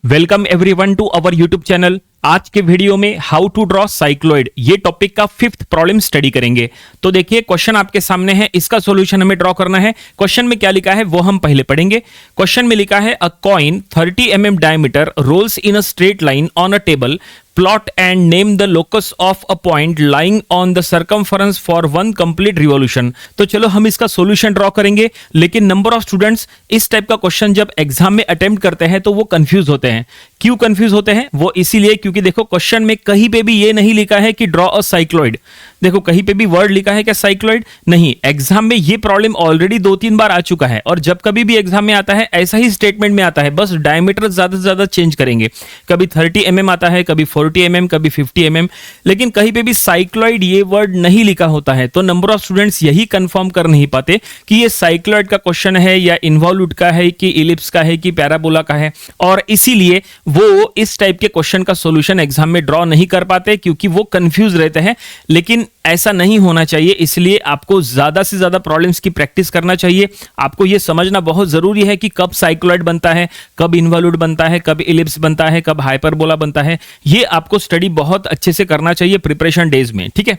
Welcome everyone to our YouTube channel. आज के video में हाउ टू ड्रॉ साइक्लॉइड ये टॉपिक का 5th प्रॉब्लम स्टडी करेंगे। तो देखिए क्वेश्चन आपके सामने है, इसका सॉल्यूशन हमें ड्रॉ करना है। क्वेश्चन में क्या लिखा है वो हम पहले पढ़ेंगे। क्वेश्चन में लिखा है a coin 30 mm diameter rolls in a straight line on a table, plot and name the locus of a point lying on the circumference for one complete revolution। तो चलो हम इसका सॉल्यूशन ड्रॉ करेंगे। लेकिन number of students इस type का question जब exam में अटेम्प्ट करते हैं तो वो कंफ्यूज होते हैं। क्यों कंफ्यूज होते हैं? वो इसीलिए क्योंकि देखो क्वेश्चन में कहीं पे भी ये नहीं लिखा है कि ड्रॉ अ साइक्लॉइड। देखो कहीं पे भी वर्ड लिखा है क्या साइक्लॉइड? नहीं। एग्जाम में ये प्रॉब्लम ऑलरेडी 2-3 बार आ चुका है और जब कभी भी एग्जाम में आता है ऐसा ही स्टेटमेंट में आता है, बस डायमीटर ज्यादा से ज्यादा चेंज करेंगे। कभी 30 mm आता है, कभी 40 mm, कभी 50 mm, लेकिन कहीं पे भी साइक्लॉइड ये वर्ड नहीं लिखा होता है। तो नंबर ऑफ स्टूडेंट्स यही कंफर्म कर नहीं पाते कि ये साइक्लॉइड का क्वेश्चन है या इन्वॉल्यूट का है कि इलिप्स का है कि पैराबोला का है, और इसीलिए वो इस टाइप के क्वेश्चन का सॉल्यूशन एग्जाम में ड्रॉ नहीं कर पाते क्योंकि वो कंफ्यूज रहते हैं। लेकिन ऐसा नहीं होना चाहिए, इसलिए आपको ज्यादा से ज्यादा प्रॉब्लम्स की प्रैक्टिस करना चाहिए। आपको यह समझना बहुत जरूरी है कि कब साइक्लॉइड बनता है, कब इन्वॉल्यूट बनता है, कब इलिप्स बनता है, कब हाइपरबोला बनता है। ये आपको स्टडी बहुत अच्छे से करना चाहिए प्रिपरेशन डेज में, ठीक है।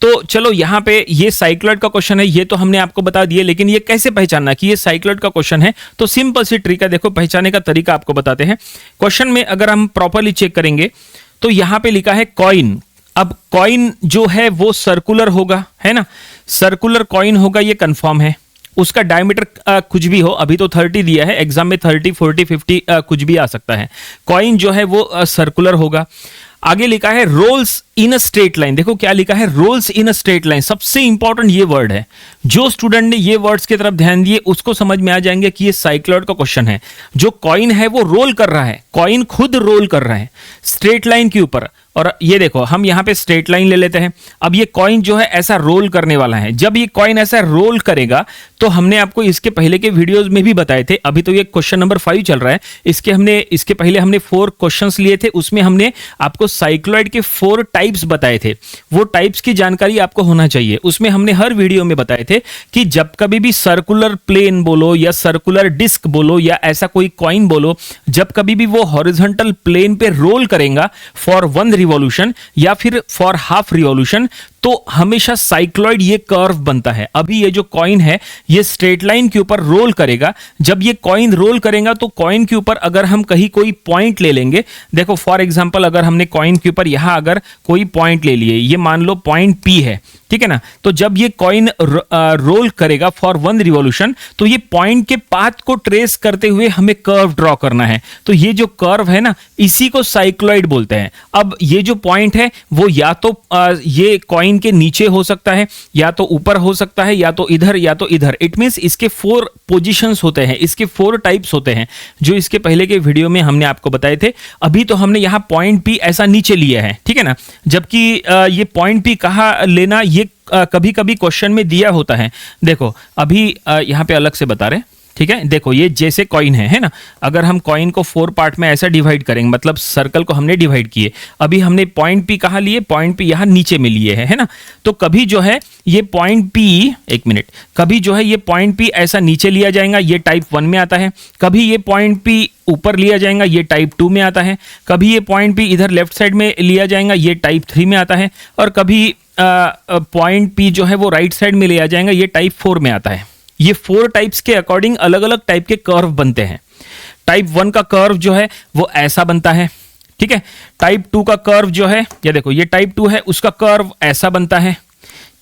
तो चलो यहाँ पे ये साइक्लॉइड का क्वेश्चन है, ये तो हमने आपको बता दिया, लेकिन ये कैसे पहचानना कि ये साइक्लॉइड का क्वेश्चन है? तो सिंपल सी ट्रिक है, देखो पहचाने का तरीका आपको बताते हैं। क्वेश्चन में अगर हम प्रॉपरली चेक करेंगे तो यहां पे लिखा है कॉइन। अब कॉइन जो है वो सर्कुलर होगा, है ना, सर्कुलर कॉइन होगा, ये कंफर्म है। उसका डायमीटर कुछ भी हो, अभी तो 30 दिया है, एग्जाम में 30, 40, 50 कुछ भी आ सकता है। कॉइन जो है वो सर्कुलर होगा। आगे लिखा है rolls in a straight line. देखो क्या लिखा है, rolls in a straight line. सबसे इंपॉर्टेंट ये वर्ड है। जो स्टूडेंट ने ये वर्ड्स की तरफ ध्यान दिए उसको समझ में आ जाएंगे कि ये साइक्लॉइड का क्वेश्चन है। जो कॉइन है वो रोल कर रहा है, कॉइन खुद रोल कर रहा है स्ट्रेट लाइन के ऊपर। और ये देखो हम यहां पे स्ट्रेट लाइन ले लेते हैं। अब ये कॉइन जो है ऐसा रोल करने वाला है। जब ये कॉइन ऐसा रोल करेगा तो हमने आपको इसके पहले के वीडियोस में भी बताए थे। अभी तो ये क्वेश्चन नंबर 5 चल रहा है, इसके पहले हमने 4 क्वेश्चंस लिए थे, उसमें हमने आपको साइक्लॉइड के 4 टाइप्स बताए थे। वो टाइप्स की जानकारी आपको होना चाहिए। उसमें हमने हर वीडियो में बताए थे कि जब कभी भी सर्कुलर प्लेन बोलो या सर्कुलर डिस्क बोलो या ऐसा कोई कॉइन बोलो, जब कभी भी वो हॉरिजॉन्टल प्लेन पे रोल करेगा फॉर 1 रिवॉल्यूशन या फिर फॉर हाफ रिवॉल्यूशन, तो हमेशा साइक्लॉइड ये कर्व बनता है। अभी ये जो कॉइन है ये स्ट्रेट लाइन के ऊपर रोल करेगा। जब ये कॉइन रोल करेगा तो कॉइन के ऊपर अगर हम कहीं कोई पॉइंट ले लेंगे, देखो फॉर एग्जांपल अगर हमने कॉइन के ऊपर यहां अगर कोई पॉइंट ले लिए, ये मान लो पॉइंट P है, ठीक है ना, तो जब ये कॉइन रोल करेगा फॉर 1 रिवॉल्यूशन तो ये पॉइंट के पाथ को ट्रेस करते हुए हमें कर्व ड्रॉ करना है। तो ये जो कर्व है ना, इसी को साइक्लॉइड बोलते हैं। अब ये जो पॉइंट है वो या तो ये कॉइन के नीचे हो सकता है, या तो ऊपर हो सकता है, या तो इधर या तो इधर। इट मींस इसके 4 पोजीशंस होते हैं, इसके 4 टाइप्स होते हैं, जो इसके पहले के वीडियो में हमने आपको बताए थे। अभी तो हमने यहां पॉइंट P ऐसा नीचे लिया है, ठीक है ना, जबकि ये पॉइंट P कहां लेना ये कभी कभी क्वेश्चन में दिया होता है। देखो अभी यहां पे अलग से बता रहे, ठीक है। देखो ये जैसे कॉइन है ना, अगर हम कॉइन को 4 पार्ट में ऐसा डिवाइड करेंगे, मतलब सर्कल को हमने डिवाइड किए। अभी हमने पॉइंट P कहां लिए? पॉइंट P यहां नीचे में लिए है ना। तो कभी जो है ये पॉइंट P, एक मिनट, कभी जो है ये पॉइंट P ऐसा नीचे लिया जाएगा, ये टाइप 1 में आता है। कभी ये पॉइंट P ऊपर लिया जाएगा, ये टाइप 2 में आता है। कभी ये पॉइंट P इधर लेफ्ट साइड में लिया जाएगा, ये टाइप 3 में आता है। और कभी पॉइंट P जो है वो राइट साइड में लिया जाएगा, ये टाइप 4 में आता है। ये 4 टाइप्स के अकॉर्डिंग अलग अलग टाइप के कर्व बनते हैं। टाइप 1 का कर्व जो है वो ऐसा बनता है, ठीक है। टाइप 2 का कर्व जो है, ये देखो ये टाइप 2 है, उसका कर्व ऐसा बनता है,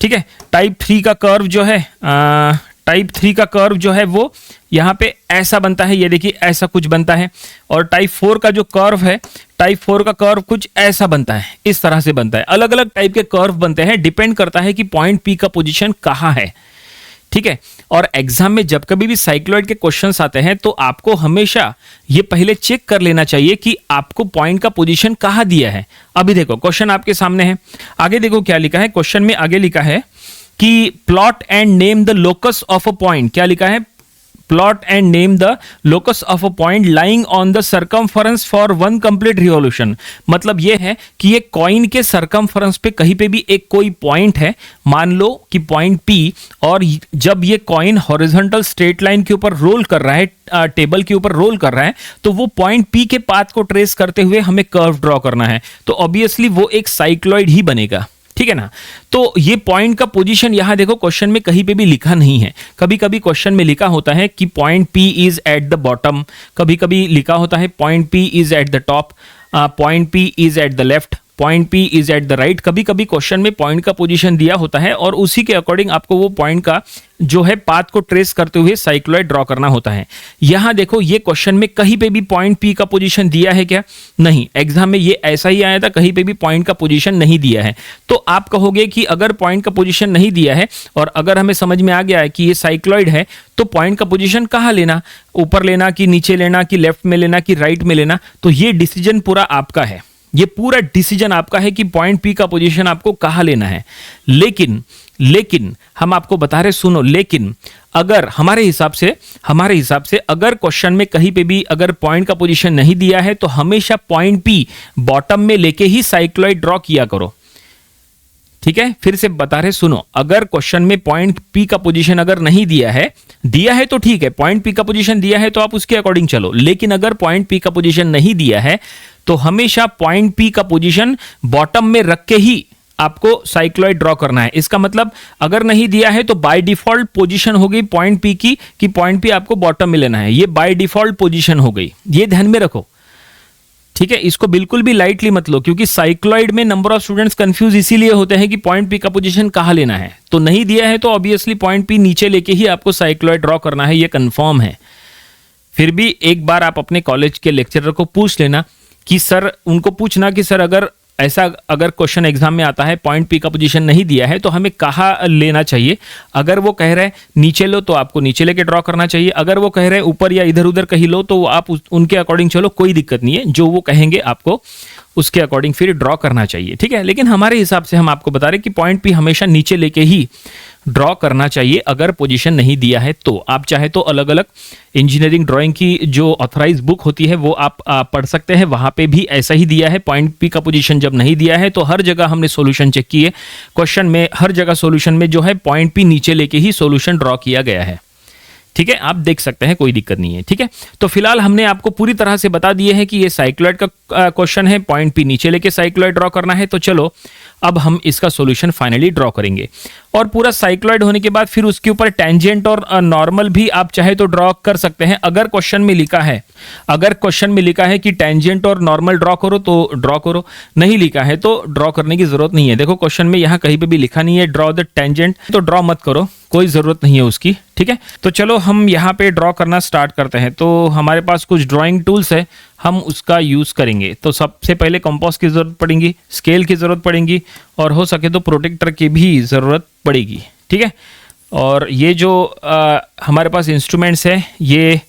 ठीक है। टाइप 3 का कर्व जो है टाइप 3 का कर्व जो है वो यहाँ पे ऐसा बनता है, ये देखिए ऐसा कुछ बनता है। और टाइप 4 का जो कर्व है, टाइप 4 का कर्व कुछ ऐसा बनता है, इस तरह से बनता है। अलग अलग टाइप के कर्व बनते हैं, डिपेंड करता है कि पॉइंट P का पोजीशन कहाँ है, ठीक है। और एग्जाम में जब कभी भी साइक्लॉइड के क्वेश्चंस आते हैं तो आपको हमेशा ये पहले चेक कर लेना चाहिए कि आपको पॉइंट का पोजीशन कहां दिया है। अभी देखो क्वेश्चन आपके सामने है, आगे देखो क्या लिखा है। क्वेश्चन में आगे लिखा है कि plot and name the locus of a point. क्या लिखा है? Plot and name the locus of a point lying on the circumference for one complete revolution. मतलब यह है कि ये कॉइन के सर्कमफरेंस पे कहीं पे भी एक कोई पॉइंट है, मान लो कि पॉइंट P, और जब ये कॉइन हॉरिजॉन्टल स्ट्रेट लाइन के ऊपर रोल कर रहा है, टेबल के ऊपर रोल कर रहा है, तो वो पॉइंट P के पाथ को ट्रेस करते हुए हमें कर्व ड्रॉ करना है, तो ऑब्वियसली वो एक साइक्लॉइड ही बनेगा। ठीक है ना। तो ये पॉइंट का पोजीशन यहां देखो क्वेश्चन में कहीं पे भी लिखा नहीं है। कभी कभी क्वेश्चन में लिखा होता है कि point P is at the bottom, कभी कभी लिखा होता है point P is at the top, point P is at the left, point P is at the right. कभी कभी क्वेश्चन में पॉइंट का पोजीशन दिया होता है और उसी के अकॉर्डिंग आपको वो पॉइंट का जो है पाथ को ट्रेस करते हुए साइक्लॉइड ड्रॉ करना होता है। यहां देखो ये क्वेश्चन में कहीं पे भी पॉइंट P का पोजीशन दिया है क्या? नहीं, एग्जाम में ये ऐसा ही आया था, कहीं पे भी पॉइंट का पोजीशन नहीं दिया है। तो आप कहोगे कि अगर पॉइंट का पोजीशन नहीं दिया है और अगर हमें समझ में आ गया है कि ये साइक्लॉइड है, तो पॉइंट का पोजीशन कहां लेना, ऊपर लेना कि नीचे लेना कि लेफ्ट में लेना कि राइट में लेना? तो ये डिसीजन पूरा आपका है, ये पूरा डिसीजन आपका है कि पॉइंट P का पोजीशन आपको कहां लेना है। लेकिन हम आपको बता रहे, सुनो, लेकिन अगर हमारे हिसाब से अगर क्वेश्चन में कहीं पे भी अगर पॉइंट का पोजीशन नहीं दिया है तो हमेशा पॉइंट P बॉटम में लेके ही साइक्लॉइड ड्रॉ किया करो। ठीक है, फिर से बता रहे, सुनो, अगर क्वेश्चन में पॉइंट P का पोजीशन अगर नहीं दिया है तो ठीक है, पॉइंट P का पोजीशन दिया है तो आप उसके अकॉर्डिंग चलो। लेकिन अगर पॉइंट P का पोजीशन नहीं दिया है तो हमेशा पॉइंट P का पोजीशन बॉटम में रख के ही आपको साइक्लॉइड ड्रॉ करना है। इसका मतलब अगर नहीं दिया है तो बाय डिफॉल्ट पोजीशन हो गई पॉइंट P की कि पॉइंट P आपको बॉटम में लेना है, ये बाय डिफॉल्ट पोजीशन हो गई, ये ध्यान में रखो। ठीक है, इसको बिल्कुल भी लाइटली मत लो, क्योंकि साइक्लॉइड में नंबर ऑफ स्टूडेंट्स कंफ्यूज इसीलिए होते हैं कि पॉइंट P का पोजीशन कहां लेना है। तो नहीं दिया है तो ऑब्वियसली पॉइंट P नीचे लेके ही आपको साइक्लॉइड ड्रॉ करना है, ये कंफर्म है। फिर भी एक बार आप अपने कॉलेज के लेक्चरर को पूछ लेना कि सर, उनको पूछना कि सर अगर क्वेश्चन एग्जाम में आता है पॉइंट P का पोजीशन नहीं दिया है तो हमें कहाँ लेना चाहिए। अगर वो कह रहे हैं नीचे लो तो आपको नीचे लेके ड्रॉ करना चाहिए, अगर वो कह रहे हैं ऊपर या इधर उधर कहीं लो तो आप उनके अकॉर्डिंग चलो, कोई दिक्कत नहीं है, जो वो कहेंगे आपको उसके अकॉर्डिंग फिर ड्रॉ करना चाहिए। ठीक है, लेकिन हमारे हिसाब से हम आपको बता रहे कि पॉइंट P हमेशा नीचे लेके ही ड्रॉ करना चाहिए अगर पोजीशन नहीं दिया है तो। आप चाहे तो अलग अलग इंजीनियरिंग ड्राइंग की जो ऑथराइज बुक होती है वो आप पढ़ सकते हैं, वहां पे भी ऐसा ही दिया है। पॉइंट P का पोजीशन जब नहीं दिया है तो हर जगह हमने सॉल्यूशन चेक किए, क्वेश्चन में हर जगह सॉल्यूशन में जो है पॉइंट P नीचे लेके ही सॉल्यूशन ड्रॉ किया गया है। ठीक है, आप देख सकते हैं, कोई दिक्कत नहीं है। ठीक है, तो फिलहाल हमने आपको पूरी तरह से बता दिए है कि ये साइक्लॉइड का क्वेश्चन है, पॉइंट P नीचे लेके साइक्लॉइड ड्रॉ करना है। तो चलो अब हम इसका सॉल्यूशन फाइनली ड्रॉ करेंगे, और पूरा साइक्लॉइड होने के बाद फिर उसके ऊपर टेंजेंट और नॉर्मल भी आप चाहे तो ड्रॉ कर सकते हैं। अगर क्वेश्चन में लिखा है कि टेंजेंट और नॉर्मल ड्रॉ करो तो ड्रॉ करो, नहीं लिखा है तो ड्रॉ करने की जरूरत नहीं है। देखो क्वेश्चन में यहाँ कहीं पे भी लिखा नहीं है ड्रॉ द टेंजेंट, तो ड्रॉ मत करो, कोई जरूरत नहीं है उसकी। ठीक है, तो चलो हम यहाँ पे ड्रॉ करना स्टार्ट करते हैं। तो हमारे पास कुछ ड्राइंग टूल्स है, हम उसका यूज करेंगे। तो सबसे पहले कंपास की जरूरत पड़ेगी, स्केल की जरूरत पड़ेगी, और हो सके तो प्रोटेक्टर की भी जरूरत पड़ेगी। ठीक है, और ये जो हमारे पास इंस्ट्रूमेंट्स है, ये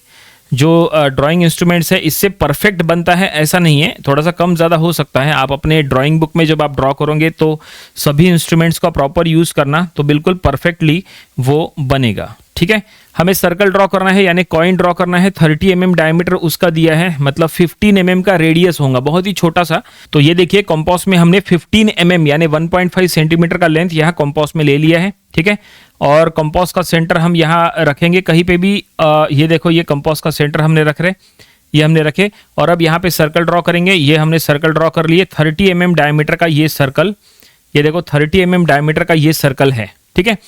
जो ड्राइंग इंस्ट्रूमेंट्स है, इससे परफेक्ट बनता है ऐसा नहीं है, थोड़ा सा कम ज़्यादा हो सकता है। आप अपने ड्राइंग बुक में जब आप ड्रॉ करोगे तो सभी इंस्ट्रूमेंट्स का प्रॉपर यूज़ करना, तो बिल्कुल परफेक्टली वो बनेगा। ठीक है, हमें सर्कल ड्रॉ करना है, यानी कॉइन ड्रॉ करना है। 30 mm डायमीटर उसका दिया है, मतलब 15 mm का रेडियस होगा, बहुत ही छोटा सा। तो ये देखिए कंपास में हमने 15 mm यानी 1.5 सेंटीमीटर का लेंथ यहाँ कंपास में ले लिया है। ठीक है, और कंपास का सेंटर हम यहाँ रखेंगे कहीं पे भी, ये देखो ये कंपास का सेंटर हमने रखे, और अब यहाँ पे सर्कल ड्रॉ करेंगे। ये हमने सर्कल ड्रॉ कर लिए, 30 mm डायमीटर का ये सर्कल, ये देखो 30 mm डायमीटर का ये सर्कल है। ठीक है,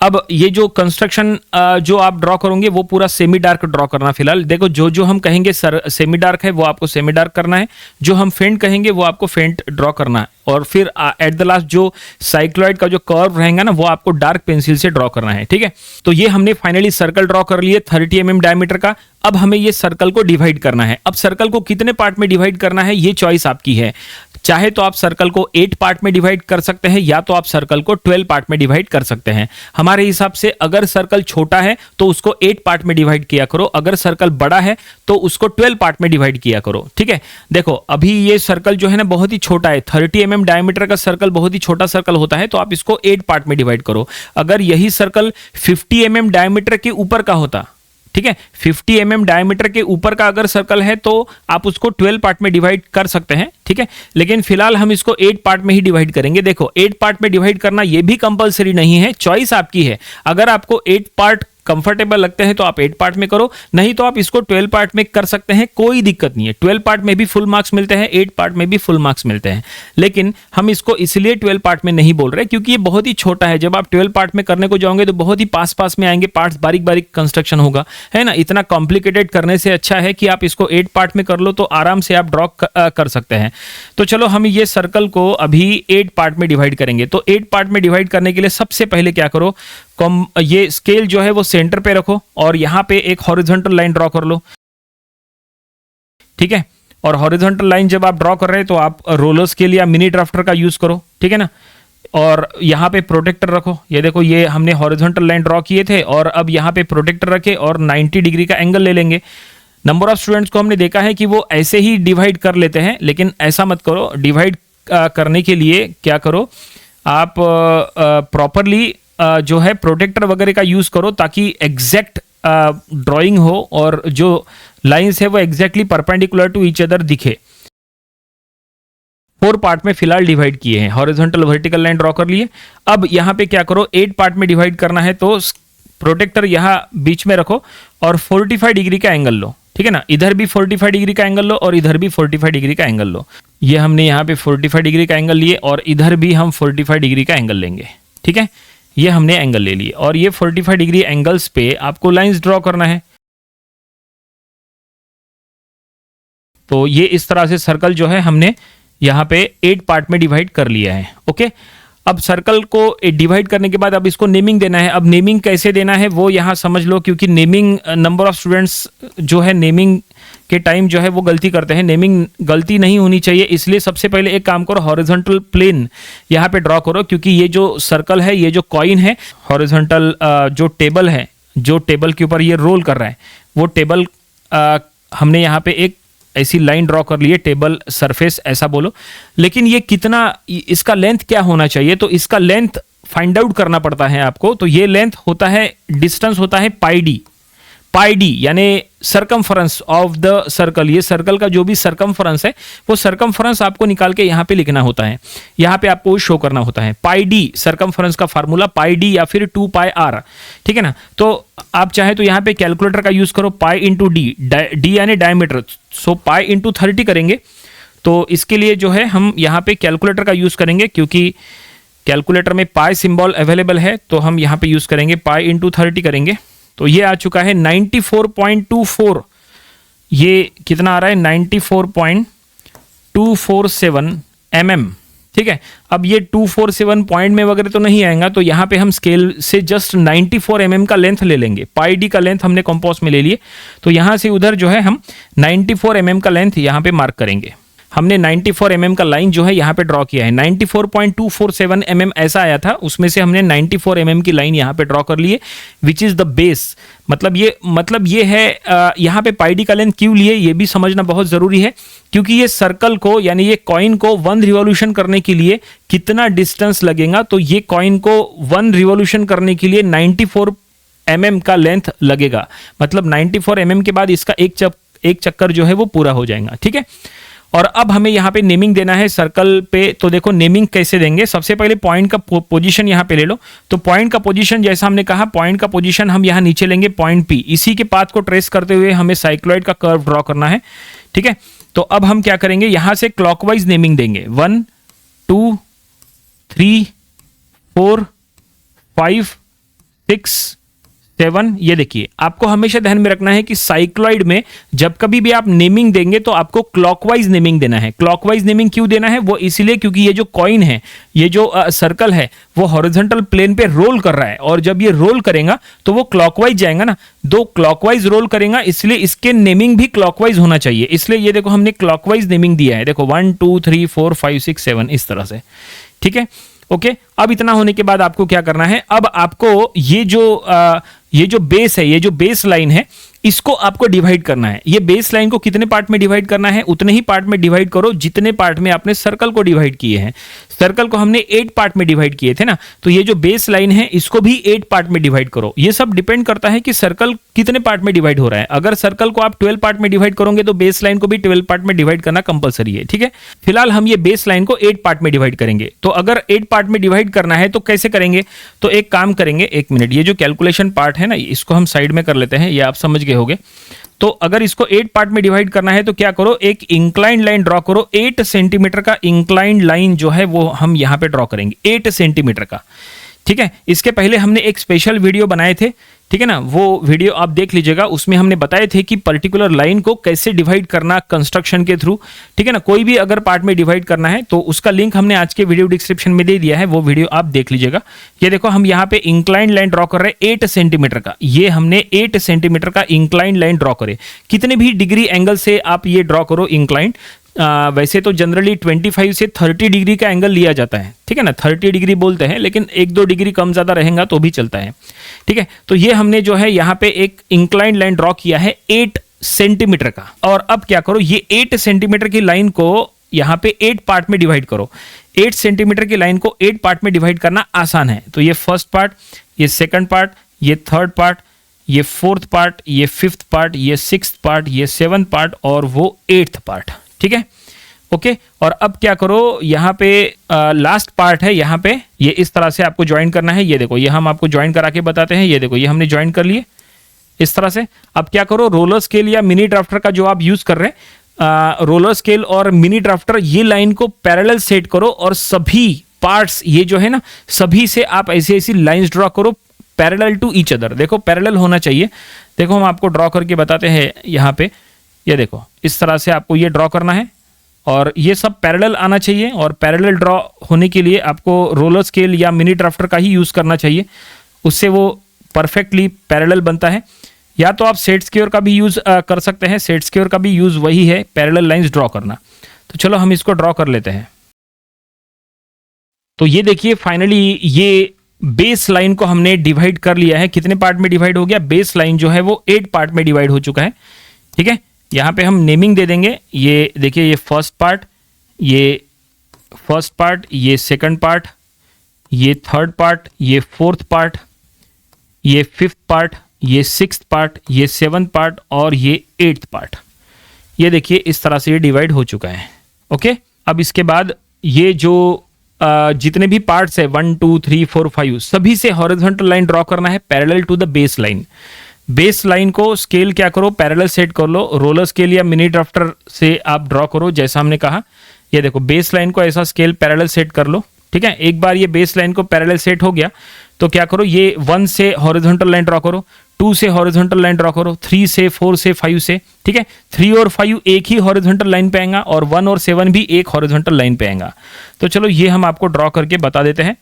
अब ये जो कंस्ट्रक्शन जो आप ड्रॉ करोगे वो पूरा सेमी डार्क ड्रॉ करना। फिलहाल देखो जो हम कहेंगे सेमी डार्क है वो आपको सेमी डार्क करना है, जो हम फेंट कहेंगे वो आपको फेंट ड्रॉ करना है, और फिर एट द लास्ट जो साइक्लॉइड का जो कर्व रहेगा ना वो आपको डार्क पेंसिल से ड्रॉ करना है। ठीक है, तो ये हमने फाइनली सर्कल ड्रॉ कर लिए 30 mm डायमीटर का। अब हमें ये सर्कल को डिवाइड करना है। अब सर्कल को कितने पार्ट में डिवाइड करना है ये चॉइस आपकी है, चाहे तो आप सर्कल को 8 पार्ट में डिवाइड कर सकते हैं, या तो आप सर्कल को 12 पार्ट में डिवाइड कर सकते हैं। हमारे हिसाब से अगर सर्कल छोटा है तो उसको 8 पार्ट में डिवाइड किया करो, अगर सर्कल बड़ा है तो उसको 12 पार्ट में डिवाइड किया करो। ठीक है, देखो अभी ये सर्कल जो है ना बहुत ही छोटा है, 30 mm डायमीटर का सर्कल बहुत ही छोटा सर्कल होता है, तो आप इसको 8 पार्ट में डिवाइड करो। अगर यही सर्कल 50 mm डायमीटर के ऊपर का होता ठीक है। 50 mm डायमीटर के ऊपर का अगर सर्कल है तो आप उसको 12 पार्ट में डिवाइड कर सकते हैं, ठीक है। लेकिन फिलहाल हम इसको 8 पार्ट में ही डिवाइड करेंगे। देखो 8 पार्ट में डिवाइड करना ये भी कंपलसरी नहीं है, चॉइस आपकी है। अगर आपको 8 पार्ट कंफर्टेबल लगते हैं तो आप 8 पार्ट में करो, नहीं तो आप इसको 12 पार्ट में कर सकते हैं, कोई दिक्कत नहीं है। 12 पार्ट में भी फुल मार्क्स मिलते हैं, 8 पार्ट में भी फुल मार्क्स मिलते हैं। लेकिन हम इसको इसलिए 12 पार्ट में नहीं बोल रहे क्योंकि ये बहुत ही छोटा है। जब आप 12 पार्ट में करने को जाओगे तो बहुत ही पास पास में आएंगे पार्ट्स, बारीक बारीक कंस्ट्रक्शन होगा, है ना। इतना कॉम्प्लिकेटेड करने से अच्छा है कि आप इसको 8 पार्ट में कर लो, तो आराम से आप ड्रॉ कर सकते हैं। तो चलो हम ये सर्कल को अभी 8 पार्ट में डिवाइड करेंगे। तो 8 पार्ट में डिवाइड करने के लिए सबसे पहले क्या करो, ये स्केल जो है वो सेंटर पे रखो और यहां पे एक हॉरिजॉन्टल लाइन ड्रॉ कर लो, ठीक है। और हॉरिजॉन्टल लाइन जब आप ड्रॉ कर रहे हैं तो आप रोलर स्केल या मिनी ड्राफ्टर का यूज करो, ठीक है ना। और यहां पे प्रोटेक्टर रखो। ये देखो, ये हमने हॉरिजॉन्टल लाइन ड्रॉ किए थे और अब यहां पे प्रोटेक्टर रखे और 90 डिग्री का एंगल ले लेंगे। नंबर ऑफ स्टूडेंट्स को हमने देखा है कि वो ऐसे ही डिवाइड कर लेते हैं, लेकिन ऐसा मत करो। डिवाइड करने के लिए क्या करो, आप प्रॉपरली जो है प्रोटेक्टर वगैरह का यूज करो ताकि एग्जैक्ट ड्राइंग हो और जो लाइंस है वो exactly perpendicular to each other दिखे। 4 पार्ट में फिलहाल डिवाइड किए हैं, हॉरिजॉन्टल वर्टिकल लाइन ड्रॉ कर लिए। अब यहां पे क्या करो, 8 पार्ट में डिवाइड करना है तो प्रोटेक्टर यहां बीच में रखो और 45 डिग्री का एंगल लो, ठीक है ना। इधर भी 45 डिग्री का एंगल लो और इधर भी 45 डिग्री का एंगल लो। ये हमने यहाँ पे 45 डिग्री का एंगल लिए और इधर भी हम 45 डिग्री का एंगल लेंगे, ठीक है। ये हमने एंगल ले लिए और ये 45 डिग्री एंगल्स पे आपको लाइंस ड्रॉ करना है। तो ये इस तरह से सर्कल जो है हमने यहाँ पे 8 पार्ट में डिवाइड कर लिया है, ओके। अब सर्कल को डिवाइड करने के बाद अब इसको नेमिंग देना है। अब नेमिंग कैसे देना है वो यहाँ समझ लो, क्योंकि नेमिंग नंबर ऑफ स्टूडेंट्स जो है नेमिंग के टाइम जो है वो गलती करते हैं। नेमिंग गलती नहीं होनी चाहिए, इसलिए सबसे पहले एक काम करो, हॉरिजॉन्टल प्लेन यहाँ पे ड्रॉ करो, क्योंकि ये जो सर्कल है, ये जो कॉइन है, हॉरिजॉन्टल जो टेबल है, जो टेबल के ऊपर ये रोल कर रहा है, वो टेबल हमने यहाँ पे एक ऐसी लाइन ड्रॉ कर ली है, टेबल सरफेस ऐसा बोलो। लेकिन ये कितना, इसका लेंथ क्या होना चाहिए, तो इसका लेंथ फाइंड आउट करना पड़ता है आपको। तो ये लेंथ होता है, डिस्टेंस होता है पाई डी। पाई डी यानी सरकमफरेंस ऑफ द सर्कल। ये सर्कल का जो भी सरकमफरेंस है वो सरकमफरेंस आपको निकाल के यहाँ पे लिखना होता है, यहाँ पे आपको शो करना होता है। पाई डी सरकमफरेंस का फार्मूला पाई डी या फिर 2 पाई आर, ठीक है ना। तो आप चाहे तो यहाँ पे कैलकुलेटर का यूज करो, पाई इंटू डी, डी यानी डायमीटर, सो पाई इंटू 30 करेंगे। तो इसके लिए जो है हम यहाँ पे कैलकुलेटर का यूज करेंगे, क्योंकि कैलकुलेटर में पाई सिंबल अवेलेबल है, तो हम यहाँ पे यूज करेंगे पाई इंटू 30 करेंगे। तो ये आ चुका है 94.24। ये कितना आ रहा है, 94.247 mm, ठीक है। अब ये 247 पॉइंट में वगैरह तो नहीं आएगा, तो यहाँ पे हम स्केल से जस्ट 94 mm का लेंथ ले लेंगे। पाई डी का लेंथ हमने कंपास में ले लिए, तो यहाँ से उधर जो है हम 94 mm का लेंथ यहाँ पे मार्क करेंगे। हमने 94 mm का लाइन जो है यहाँ पे ड्रॉ किया है। 94.247 mm ऐसा आया था, उसमें से हमने 94 mm की लाइन यहाँ पे ड्रॉ कर लिए, विच इज द बेस। मतलब ये है, यहाँ पे पाई डी का लेंथ क्यों लिए ये भी समझना बहुत जरूरी है, क्योंकि ये सर्कल को यानी ये कॉइन को 1 रिवॉल्यूशन करने के लिए कितना डिस्टेंस लगेगा, तो ये कॉइन को 1 रिवॉल्यूशन करने के लिए 94 mm का लेंथ लगेगा। मतलब 94 mm के बाद इसका एक चक्कर जो है वो पूरा हो जाएगा, ठीक है। और अब हमें यहाँ पे नेमिंग देना है सर्कल पे। तो देखो नेमिंग कैसे देंगे, सबसे पहले पॉइंट का पोजीशन यहाँ पे ले लो। तो पॉइंट का पोजीशन जैसा हमने कहा, पॉइंट का पोजीशन हम यहाँ नीचे लेंगे पॉइंट पी। इसी के पाथ को ट्रेस करते हुए हमें साइक्लॉइड का कर्व ड्रॉ करना है, ठीक है। तो अब हम क्या करेंगे, यहाँ से क्लॉकवाइज नेमिंग देंगे, 1 2 3 4 5 6 7। ये देखिए, आपको हमेशा ध्यान में रखना है कि साइक्लॉइड में जब कभी भी आप नेमिंग देंगे तो आपको क्लॉकवाइज नेमिंग देना है। क्लॉकवाइज नेमिंग क्यों देना है, वो इसलिए क्योंकि ये जो कॉइन है, ये जो सर्कल है, वो हॉरिजॉन्टल प्लेन पे रोल कर रहा है, और जब ये रोल करेगा तो वो क्लॉकवाइज जाएगा ना, 2 क्लॉकवाइज रोल करेगा, इसलिए इसके नेमिंग भी क्लॉकवाइज होना चाहिए। इसलिए ये देखो हमने क्लॉकवाइज नेमिंग दिया है, देखो 1 2 3 4 5 6 7 इस तरह से, ठीक है, ओके। अब इतना होने के बाद आपको क्या करना है, अब आपको ये जो बेस है, ये जो बेस लाइन है, इसको आपको डिवाइड करना है। ये बेस लाइन को कितने पार्ट में डिवाइड करना है? उतने ही पार्ट में डिवाइड करो जितने पार्ट में आपने सर्कल को डिवाइड किए हैं। सर्कल को हमने 8 पार्ट में डिवाइड किए थे ना, तो ये जो बेस लाइन है इसको भी 8 पार्ट में डिवाइड करो। ये सब डिपेंड करता है कि सर्कल कितने पार्ट में डिवाइड हो रहा है। अगर सर्कल को आप 12 पार्ट में डिवाइड करोगे तो बेस लाइन को भी 12 पार्ट में डिवाइड करना कंपलसरी है, ठीक है। फिलहाल हम ये बेस लाइन को 8 पार्ट में डिवाइड करेंगे। तो अगर 8 पार्ट में डिवाइड करना है तो कैसे करेंगे? तो एक काम करेंगे, एक मिनट, ये जो कैलकुलेशन पार्ट है ना इसको हम साइड में कर लेते हैं, ये आप समझ गए होंगे। तो अगर इसको 8 पार्ट में डिवाइड करना है तो क्या करो, एक इंक्लाइंड लाइन ड्रॉ करो। 8 सेंटीमीटर का इंक्लाइंड लाइन जो है वो हम यहां पे ड्रॉ करेंगे, 8 सेंटीमीटर का, ठीक है। इसके पहले हमने एक स्पेशल वीडियो बनाए थे, ठीक है ना, वो वीडियो आप देख लीजिएगा। उसमें हमने बताए थे कि पर्टिकुलर लाइन को कैसे डिवाइड करना कंस्ट्रक्शन के थ्रू, ठीक है ना। कोई भी अगर पार्ट में डिवाइड करना है तो उसका लिंक हमने आज के वीडियो डिस्क्रिप्शन में दे दिया है, वो वीडियो आप देख लीजिएगा। ये देखो हम यहाँ पे इंक्लाइंड लाइन ड्रॉ कर रहे हैं 8 सेंटीमीटर का। ये हमने 8 सेंटीमीटर का इंक्लाइंड लाइन ड्रॉ करे। कितने भी डिग्री एंगल से आप ये ड्रॉ करो इंक्लाइंड, वैसे तो जनरली 25 से 30 डिग्री का एंगल लिया जाता है, ठीक है ना। 30 डिग्री बोलते हैं, लेकिन 1-2 डिग्री कम ज्यादा रहेगा तो भी चलता है, ठीक है। तो ये हमने जो है यहाँ पे एक इंक्लाइंड लाइन ड्रॉ किया है 8 सेंटीमीटर का। और अब क्या करो, ये 8 सेंटीमीटर की लाइन को यहाँ पे 8 पार्ट में डिवाइड करो। 8 सेंटीमीटर की लाइन को 8 पार्ट में डिवाइड करना आसान है। तो ये फर्स्ट पार्ट, ये सेकंड पार्ट, ये थर्ड पार्ट, ये फोर्थ पार्ट, ये फिफ्थ पार्ट, ये सिक्स्थ पार्ट, ये सेवंथ पार्ट और वो 8th पार्ट, ठीक है, ओके। और अब क्या करो, यहाँ पे लास्ट पार्ट है, यहाँ पे ये इस तरह से आपको ज्वाइन करना है। ये देखो, ये हम आपको ज्वाइन करा के बताते हैं। ये देखो, ये हमने ज्वाइन कर लिए इस तरह से। अब क्या करो, रोलर स्केल या मिनी ड्राफ्टर का जो आप यूज कर रहे हैं, रोलर स्केल और मिनी ड्राफ्टर, ये लाइन को पैरेलल सेट करो और सभी पार्ट्स ये जो है ना, सभी से आप ऐसी ऐसी लाइंस ड्रॉ करो पैरेलल टू ईच अदर। देखो पैरेलल होना चाहिए। देखो हम आपको ड्रॉ करके बताते हैं यहाँ पे। ये देखो, इस तरह से आपको ये ड्रॉ करना है और ये सब पैरेलल आना चाहिए। और पैरेलल ड्रॉ होने के लिए आपको रोलर स्केल या मिनी ड्राफ्टर का ही यूज़ करना चाहिए, उससे वो परफेक्टली पैरेलल बनता है। या तो आप सेट स्क्वेयर का भी यूज़ कर सकते हैं। सेट स्क्वेयर का भी यूज़ वही है, पैरेलल लाइंस ड्रॉ करना। तो चलो हम इसको ड्रॉ कर लेते हैं। तो ये देखिए, फाइनली ये बेस लाइन को हमने डिवाइड कर लिया है। कितने पार्ट में डिवाइड हो गया? बेस लाइन जो है वो 8 पार्ट में डिवाइड हो चुका है, ठीक है। यहाँ पे हम नेमिंग दे देंगे। ये देखिए, ये फर्स्ट पार्ट, ये फर्स्ट पार्ट, ये सेकंड पार्ट, ये थर्ड पार्ट, ये फोर्थ पार्ट, ये फिफ्थ पार्ट, ये सिक्स्थ पार्ट, ये सेवंथ पार्ट और ये 8th पार्ट। ये देखिए, इस तरह से ये डिवाइड हो चुका है, ओके। अब इसके बाद ये जो जितने भी पार्ट्स है 1 2 3 4 5 सभी से हॉरिजॉन्टल लाइन ड्रॉ करना है parallel to the base line. Base line को स्केल क्या करो, पैरेलल सेट कर लो। रोलर स्केल या मिनी ड्राफ्टर से आप ड्रॉ करो जैसा हमने कहा। ये देखो, बेस लाइन को ऐसा स्केल पैरेलल सेट कर लो, ठीक है। एक बार ये बेस लाइन को पैरेलल सेट हो गया तो क्या करो, ये 1 से हॉरिजॉन्टल लाइन ड्रॉ करो, 2 से हॉरिजॉन्टल लाइन ड्रॉ करो, 3 से 4 से 5 से, ठीक है। 3 और 5 एक ही हॉरिजॉन्टल लाइन पे आएगा और 1 और 7 भी एक हॉरिजॉन्टल लाइन पे आएगा। तो चलो ये हम आपको ड्रॉ करके बता देते हैं।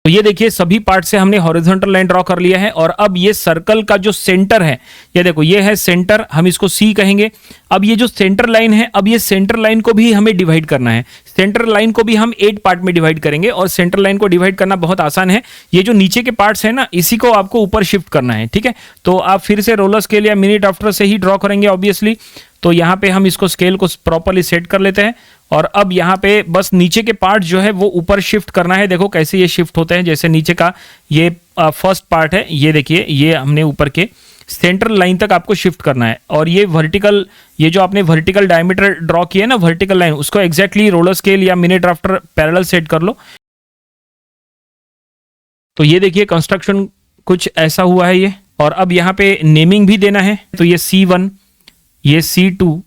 तो ये देखिए, सभी पार्ट से हमने हॉरिजॉन्टल लाइन ड्रॉ कर लिया है। और अब ये सर्कल का जो सेंटर है, ये देखो, ये है सेंटर, हम इसको सी कहेंगे। अब ये जो सेंटर लाइन है, अब ये सेंटर लाइन को भी हमें डिवाइड करना है। सेंटर लाइन को भी हम 8 पार्ट में डिवाइड करेंगे और सेंटर लाइन को डिवाइड करना बहुत आसान है। ये जो नीचे के पार्ट्स है ना, इसी को आपको ऊपर शिफ्ट करना है, ठीक है। तो आप फिर से रोलर स्केल या मिनी ड्राफ्टर से ही ड्रॉ करेंगे ऑब्वियसली। तो यहाँ पे हम इसको स्केल को प्रॉपर्ली सेट कर लेते हैं और अब यहाँ पे बस नीचे के पार्ट जो है वो ऊपर शिफ्ट करना है। देखो कैसे ये शिफ्ट होते हैं। जैसे नीचे का ये फर्स्ट पार्ट है, ये देखिए, ये हमने ऊपर के सेंटर लाइन तक आपको शिफ्ट करना है। और ये वर्टिकल, ये जो आपने वर्टिकल डायमीटर ड्रॉ किया है ना, वर्टिकल लाइन, उसको एग्जैक्टली रोलर स्केल या मिनी ड्राफ्टर पैरेलल सेट कर लो। तो ये देखिए, कंस्ट्रक्शन कुछ ऐसा हुआ है ये। और अब यहाँ पे नेमिंग भी देना है। तो ये C1, ये C2,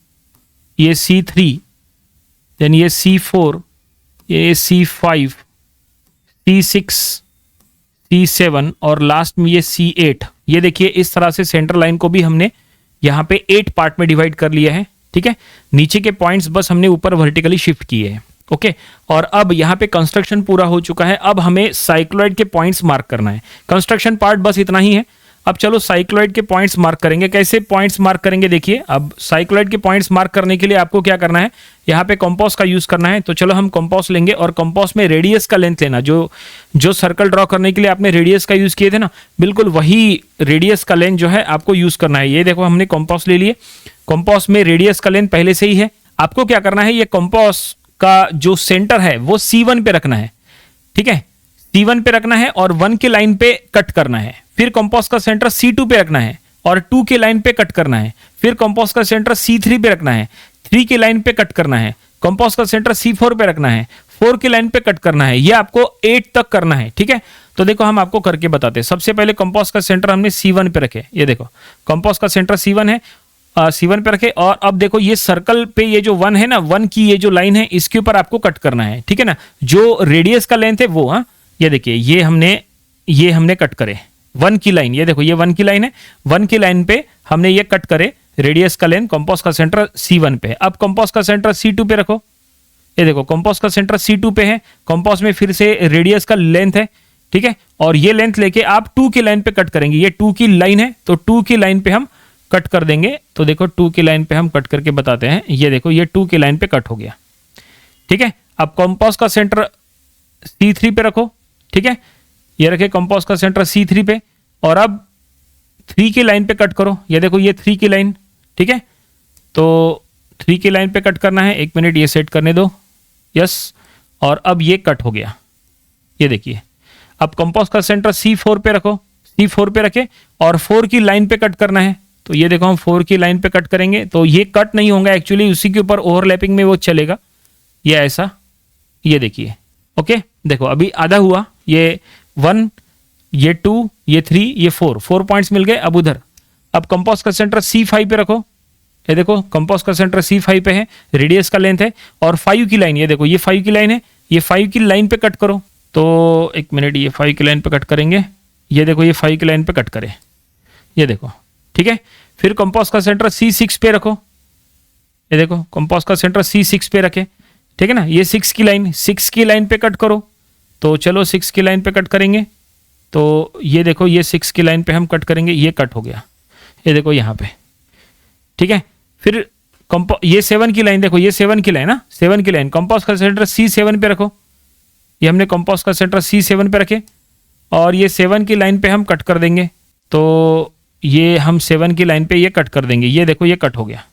ये C3, देन ये C4, ये C5, C6, C7 और लास्ट में ये C8। ये देखिए, इस तरह से सेंटर लाइन को भी हमने यहाँ पे 8 पार्ट में डिवाइड कर लिया है, ठीक है। नीचे के पॉइंट्स बस हमने ऊपर वर्टिकली शिफ्ट किए हैं, ओके। और अब यहाँ पे कंस्ट्रक्शन पूरा हो चुका है। अब हमें साइक्लॉइड के पॉइंट्स मार्क करना है। कंस्ट्रक्शन पार्ट बस इतना ही है। अब चलो साइक्लॉइड के पॉइंट्स मार्क करेंगे। कैसे पॉइंट्स मार्क करेंगे देखिए, अब साइक्लॉइड के पॉइंट्स मार्क करने के लिए आपको क्या करना है, यहाँ पे कंपास का यूज करना है। तो चलो हम कंपास लेंगे और कंपास में रेडियस का लेंथ लेना, जो सर्कल ड्रॉ करने के लिए आपने रेडियस का यूज किए थे ना, बिल्कुल वही रेडियस का लेंथ जो है आपको यूज करना है। ये देखो हमने कंपास ले लिए, कंपास में रेडियस का लेंथ पहले से ही है। आपको क्या करना है, ये कंपास का जो सेंटर है वो C1 पे रखना है, ठीक है, C1 पे रखना है और 1 के लाइन पे कट करना है। फिर कंपास का सेंटर C2 पे रखना है और 2 के लाइन पे कट करना है। फिर कंपास का सेंटर C3 पे रखना है, 3 के लाइन पे कट करना है। कंपास का सेंटर C4 पे रखना है, 4 के लाइन पे कट करना है। ये आपको 8 तक करना है, ठीक है। तो देखो हम आपको करके बताते हैं। सबसे पहले कंपास का सेंटर हमने C1 पे रखे, ये देखो कंपास का सेंटर C1 है, C1 पे रखे। और अब देखो ये सर्कल पे ये जो 1 है ना, 1 की ये जो लाइन है इसके ऊपर आपको कट करना है, ठीक है ना। जो रेडियस का लेंथ है वो, हाँ ये देखिए ये हमने कट करे 1 की लाइन, ये देखो ये 1 की लाइन है, 1 की लाइन पे हमने ये कट करे रेडियस का लेंथ। कंपास का सेंटर C1 पे है। अब कंपास का सेंटर C2 पे रखो, ये देखो कंपास का सेंटर C2 पे है। कंपास में फिर से रेडियस का लेंथ है, ठीक है, और ये लेंथ लेके आप 2 की लाइन पे कट करेंगे। ये 2 की लाइन है तो 2 की लाइन पे हम कट कर देंगे। तो देखो 2 की लाइन पे हम कट करके बताते हैं। ये देखो ये 2 की लाइन पे कट हो गया, ठीक है। अब कंपास का सेंटर C3 पे रखो, ठीक है, ये रखे कंपास का सेंटर C3 पे और अब 3 की लाइन पे कट करो। ये देखो ये 3 की लाइन, ठीक है, तो 3 की लाइन पे कट करना है। 1 मिनट ये सेट करने दो, यस। और अब ये कट हो गया, ये देखिए। अब कंपास का सेंटर C4 पे रखो, C4 पे रखे और 4 की लाइन पे कट करना है। तो ये देखो हम 4 की लाइन पे कट करेंगे तो ये कट नहीं होगा एक्चुअली, उसी के ऊपर ओवरलैपिंग में वो चलेगा, ये ऐसा, ये देखिए, ओके। देखो अभी आधा हुआ, ये 1, ये 2, ये 3, ये 4 पॉइंट्स मिल गए। अब उधर, अब कंपास का सेंटर C5 पे रखो, ये देखो कंपास का सेंटर C5 पे है, रेडियस का लेंथ है और 5 की लाइन, ये देखो ये 5 की लाइन है, ये 5 की लाइन पे कट करो। तो 1 मिनट, ये 5 की लाइन पे कट करेंगे। ये देखो ये 5 की लाइन पे कट करें, ये देखो, ठीक है। फिर कंपास का सेंटर C6 पे रखो, ये देखो कंपास का सेंटर C6 पे रखे, ठीक है ना। ये 6 की लाइन पे कट करो। तो चलो 6 की लाइन पे कट करेंगे। तो ये देखो ये 6 की लाइन पे हम कट करेंगे, ये कट हो गया, ये देखो यहाँ पे, ठीक है। फिर ये 7 की लाइन, देखो ये 7 की लाइन ना, 7 की लाइन कंपास का सेंटर C7 पे रखो। ये हमने कंपास का सेंटर C7 पे रखे और ये 7 की लाइन पे हम कट कर देंगे। तो ये हम 7 की लाइन पे ये कट कर देंगे, ये देखो ये कट हो गया।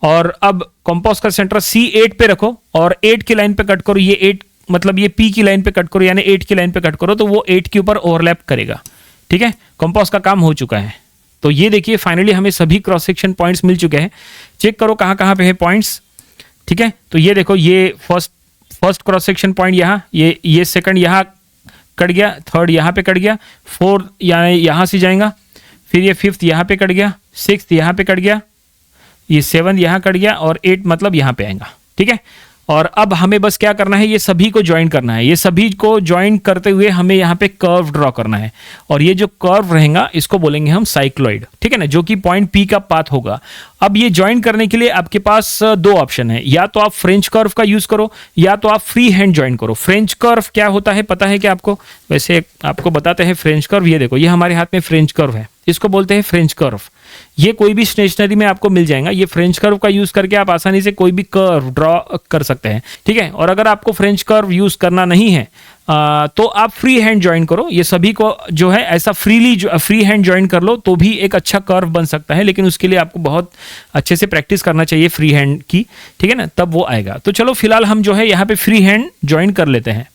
और अब कंपास का सेंटर C8 पे रखो और 8 की लाइन पे कट करो। ये 8 मतलब ये P की लाइन पे कट करो, यानी 8 की लाइन पे कट करो तो वो 8 के ऊपर ओवरलैप करेगा, ठीक है। कंपास का काम हो चुका है। तो ये देखिए फाइनली हमें सभी क्रॉस सेक्शन पॉइंट्स मिल चुके हैं। चेक करो कहाँ कहाँ पे है पॉइंट्स, ठीक है। तो ये देखो ये फर्स्ट क्रॉस सेक्शन पॉइंट यहाँ, ये सेकंड यहाँ कट गया, थर्ड यहाँ पे कट गया, फोर्थ यहाँ से जाएगा, फिर ये 5th यहाँ पे कट गया, 6th यहाँ पे कट गया, ये 7th यहाँ कट गया और 8 मतलब यहाँ पे आएगा, ठीक है। और अब हमें बस क्या करना है, ये सभी को ज्वाइन करना है। ये सभी को ज्वाइन करते हुए हमें यहाँ पे कर्व ड्रॉ करना है और ये जो कर्व रहेगा इसको बोलेंगे हम साइक्लॉइड, ठीक है ना, जो कि पॉइंट P का पाथ होगा। अब ये ज्वाइन करने के लिए आपके पास 2 ऑप्शन है, या तो आप फ्रेंच कर्व का यूज करो या तो आप फ्री हैंड ज्वाइन करो। फ्रेंच कर्व क्या होता है पता है क्या आपको? वैसे आपको बताते हैं फ्रेंच कर्व। ये देखो ये हमारे हाथ में फ्रेंच कर्व है, इसको बोलते हैं फ्रेंच कर्व। ये कोई भी स्टेशनरी में आपको मिल जाएगा। ये फ्रेंच कर्व का यूज करके आप आसानी से कोई भी कर्व ड्रॉ कर सकते हैं, ठीक है। और अगर आपको फ्रेंच कर्व यूज करना नहीं है तो आप फ्री हैंड ज्वाइन करो। ये सभी को जो है ऐसा फ्री हैंड ज्वाइन कर लो तो भी एक अच्छा कर्व बन सकता है, लेकिन उसके लिए आपको बहुत अच्छे से प्रैक्टिस करना चाहिए फ्री हैंड की, ठीक है ना, तब वो आएगा। तो चलो फिलहाल हम जो है यहाँ पे फ्री हैंड ज्वाइन कर लेते हैं।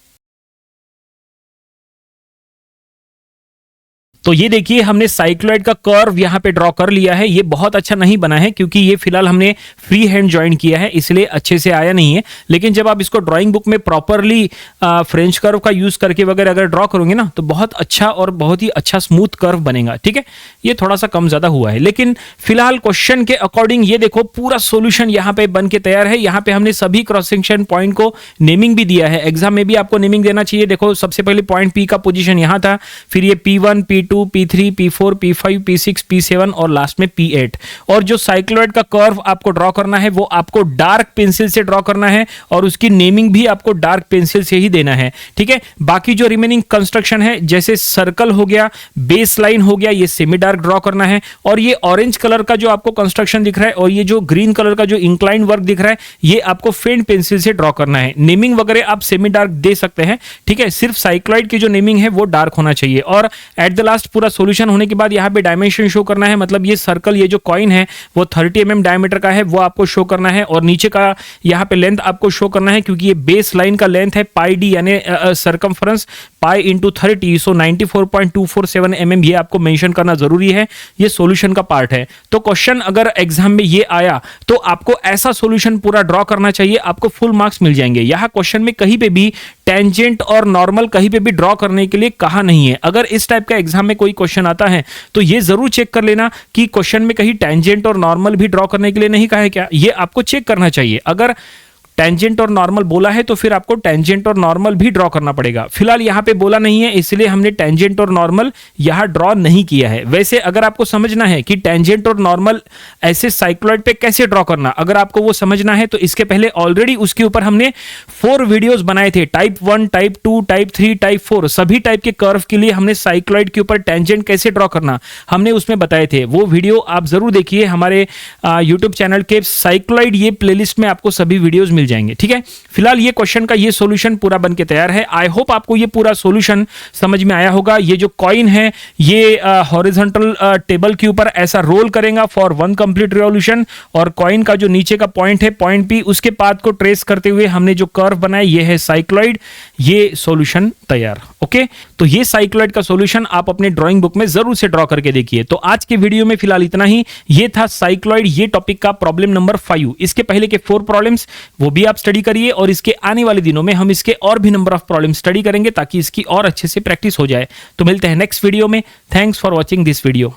तो ये देखिए हमने साइक्लॉइड का कर्व यहाँ पे ड्रॉ कर लिया है। ये बहुत अच्छा नहीं बना है क्योंकि ये फिलहाल हमने फ्री हैंड ज्वाइन किया है, इसलिए अच्छे से आया नहीं है। लेकिन जब आप इसको ड्राइंग बुक में प्रॉपरली फ्रेंच कर्व का यूज करके वगैरह अगर ड्रॉ करोगे ना तो बहुत अच्छा और बहुत ही अच्छा स्मूथ कर्व बनेगा, ठीक है। ये थोड़ा सा कम ज्यादा हुआ है, लेकिन फिलहाल क्वेश्चन के अकॉर्डिंग ये देखो पूरा सोल्यूशन यहाँ पे बन के तैयार है। यहाँ पे हमने सभी क्रॉस सेक्शन पॉइंट को नेमिंग भी दिया है। एग्जाम में भी आपको नेमिंग देना चाहिए। देखो सबसे पहले पॉइंट P का पोजीशन यहाँ था, फिर ये P1, P2, P2, P3, P4, P5, P6, P7 और लास्ट में P8। और जो साइक्लॉइड का कर्व आपको ड्रॉ करना है वो आपको डार्क पेंसिल से ड्रॉ करना है और उसकी नेमिंग भी आपको डार्क पेंसिल से ही देना है, ठीक है। बाकी जो रिमेनिंग कंस्ट्रक्शन है जैसे सर्कल हो गया, बेस लाइन हो गया, ये सेमी डार्क ड्रॉ करना है। और ये ऑरेंज कलर का जो आपको कंस्ट्रक्शन दिख रहा है और ये जो ग्रीन कलर का जो इंक्लाइन वर्क दिख रहा है ये आपको फेंट पेंसिल से ड्रॉ करना है। नेमिंग वगैरह आप सेमी डार्क दे सकते हैं, ठीक है। सिर्फ साइक्लॉइड की जो नेमिंग है वो डार्क होना चाहिए। और एट द लास्ट पूरा सॉल्यूशन होने के बाद यहाँ पे डायमेंशन शो करना है, मतलब ये सर्कल, ये जो कॉइन है वो 30 mm डायमीटर का है वो आपको शो करना है। और नीचे का यहाँ पे लेंथ आपको शो करना है क्योंकि ये बेस लाइन का लेंथ है पाई डी यानी सर्कमफ्रेंस पाई इंटू 30, सो 94.247 mm ये आपको मेंशन करना जरूरी है। ये सॉल्यूशन का पार्ट है। तो क्वेश्चन अगर एग्जाम में ये आया तो आपको ऐसा सॉल्यूशन पूरा ड्रॉ करना चाहिए, आपको फुल मार्क्स मिल जाएंगे। यहां क्वेश्चन में कहीं पे भी टेंजेंट और नॉर्मल कहीं पे भी ड्रॉ करने के लिए कहा नहीं है। अगर इस टाइप का एग्जाम में कोई क्वेश्चन आता है तो ये जरूर चेक कर लेना कि क्वेश्चन में कहीं टेंजेंट और नॉर्मल भी ड्रॉ करने के लिए नहीं कहा है क्या, ये आपको चेक करना चाहिए। अगर टेंजेंट और नॉर्मल बोला है तो फिर आपको टेंजेंट और नॉर्मल भी ड्रॉ करना पड़ेगा। फिलहाल यहां पे बोला नहीं है इसलिए हमने टेंजेंट और नॉर्मल यहां ड्रॉ नहीं किया है। वैसे अगर आपको समझना है कि टेंजेंट और नॉर्मल ऐसे साइक्लॉइड पे कैसे ड्रॉ करना, अगर आपको वो समझना है तो इसके पहले ऑलरेडी उसके ऊपर हमने 4 वीडियोस बनाए थे। टाइप 1, टाइप 2, टाइप 3, टाइप 4 सभी टाइप के कर्व के लिए हमने साइक्लॉइड के ऊपर टेंजेंट कैसे ड्रॉ करना हमने उसमें बताए थे। वो वीडियो आप जरूर देखिए, हमारे यूट्यूब चैनल के साइक्लॉइड ये प्लेलिस्ट में आपको सभी वीडियोज मिल जाएंगे, ठीक है। फिलहाल ये क्वेश्चन का ये सॉल्यूशन पूरा बन के तैयार है। आई होप आपको ये पूरा सॉल्यूशन समझ में आया होगा। ये जो कॉइन है ये हॉरिजॉन्टल टेबल के ऊपर ऐसा रोल करेगा फॉर 1 कंप्लीट रिवॉल्यूशन और कॉइन का जो नीचे का पॉइंट है पॉइंट पी उसके पाथ को ट्रेस करते हुए हमने जो कर्व बनाया ये है साइक्लॉइड। ये सॉल्यूशन तैयार, ओके। तो ये साइक्लॉइड का सॉल्यूशन आप अपने ड्राइंग बुक में जरूर से ड्रॉ करके देखिए। तो आज के वीडियो में फिलहाल इतना ही। ये था साइक्लॉइड ये टॉपिक का प्रॉब्लम नंबर 5। इसके पहले के 4 प्रॉब्लम्स वो भी आप स्टडी करिए और इसके आने वाले दिनों में हम इसके और भी नंबर ऑफ प्रॉब्लम स्टडी करेंगे ताकि इसकी और अच्छे से प्रैक्टिस हो जाए। तो मिलते हैं नेक्स्ट वीडियो में। Thanks for watching this video.